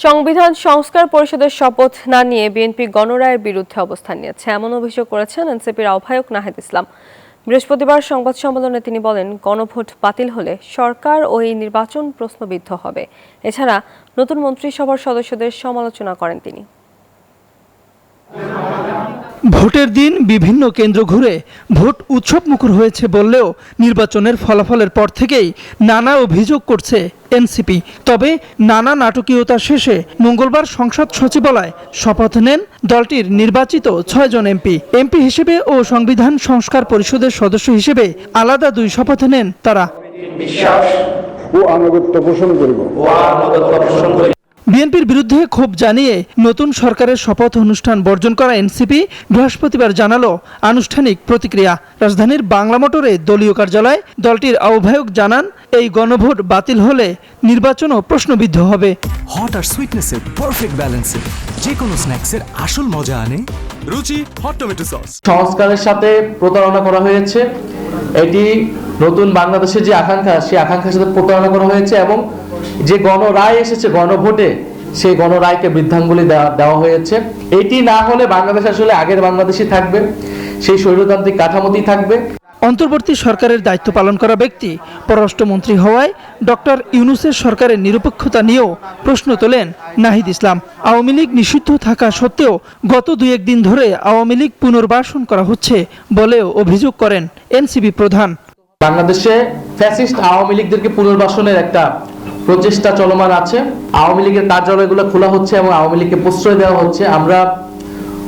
সংবিধান সংস্কার পরিষদের শপথ না নিয়ে বিএনপি গণরায়ের বিরুদ্ধে অবস্থান নিয়েছে এমন অভিযোগ করেছেন এনসিপির আহ্বায়ক নাহিদ ইসলাম। বৃহস্পতিবার সংবাদ সম্মেলনে তিনি বলেন, গণভোট বাতিল হলে সরকার ও এই নির্বাচন প্রশ্নবিদ্ধ হবে। এছাড়া নতুন মন্ত্রিসভার সদস্যদের সমালোচনা করেন তিনি। ভোটের দিন বিভিন্ন কেন্দ্র ঘুরে ভোট উৎসবমুখর হয়েছে বললেও নির্বাচনের ফলাফলের পর থেকেই নানা অভিযোগ করছে এনসিপি। তবে নানা নাটকীয়তা শেষে মঙ্গলবার সংসদ সচিবালয়ে শপথ নেন দলটির নির্বাচিত 6 জন এমপি হিসেবে ও সংবিধান সংস্কার পরিষদের সদস্য হিসেবে আলাদা 2 শপথ নেন তারা। বিএনপির বিরুদ্ধে ক্ষোভ জানিয়ে নতুন সরকারের শপথ অনুষ্ঠান বর্জন করা এনসিপি বৃহস্পতিবার জানালো আনুষ্ঠানিক প্রতিক্রিয়া। রাজধানীর বাংলা মোটরে দলীয় কার্যালয়ে দলটির আহ্বায়ক জানান, এই গণভোট বাতিল হলে নির্বাচনও প্রশ্নবিদ্ধ হবে। হট আর সুইটনেসের পারফেক্ট ব্যালেন্সে যে কোনো স্ন্যাক্সের আসল মজা আনে রুচি হট টমেটো সস। সংস্কারের সাথে প্রতারণা করা হয়েছে, এটি নতুন বাংলাদেশের যে আকাঙ্ক্ষা, সেই আকাঙ্ক্ষার সাথে প্রতারণা করা হয়েছে এবং যে গণরায় এসেছে গণভোটে, সেই গণরায়কে বৃদ্ধাঙ্গুলি দেওয়া হয়েছে। এটি না হলে বাংলাদেশ আসলে আগের বাংলাদেশই থাকবে, সেই স্বৈরতান্ত্রিক কাঠামোতেই থাকবে। অন্তর্বর্তী সরকারের দায়িত্ব পালন করা ব্যক্তি পররাষ্ট্রমন্ত্রী হওয়ায় ডক্টর ইউনূসের সরকারের নিরপেক্ষতা নিয়েও প্রশ্ন তোলেন নাহিদ ইসলাম। আওয়ামী লীগ নিষিদ্ধ থাকা সত্ত্বেও গত 2-1 দিন ধরে আওয়ামী লীগ পুনর্বাসন করা হচ্ছে বলেও অভিযোগ করেন এনসিপি প্রধান। বাংলাদেশে ফ্যাসিস্ট আওয়ামী লীগদেরকে পুনর্বাসনের একটা প্রচেষ্টা চলমান আছে। আওয়ামী লীগের কার্যালয়গুলো খোলা হচ্ছে এবং আওয়ামী লীগকে প্রশ্রয় দেওয়া হচ্ছে। আমরা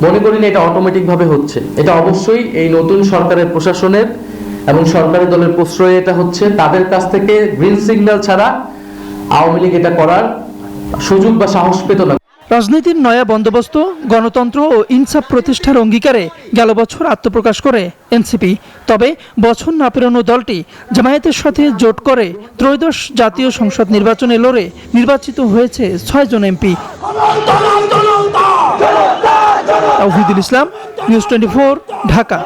মনে করি না এটা অটোমেটিক ভাবে হচ্ছে, এটা অবশ্যই এই নতুন সরকারের প্রশাসনের এবং সরকারি দলের প্রশ্রয়ে এটা হচ্ছে। তাদের কাছ থেকে গ্রিন সিগন্যাল ছাড়া আওয়ামী লীগ এটা করার সুযোগ বা সাহস পেত না। রাজনীতির নয়া বন্দোবস্ত, গণতন্ত্র ও ইনসাফ প্রতিষ্ঠার অঙ্গীকারে গেল বছর আত্মপ্রকাশ করে এনসিপি। তবে বছর না পেরোনো দলটি জামায়াতের সাথে জোট করে ত্রয়োদশ জাতীয় সংসদ নির্বাচনে লড়ে নির্বাচিত হয়েছে 6 জন এমপি। তাওহিদুল ইসলাম, নিউজ 24, ঢাকা।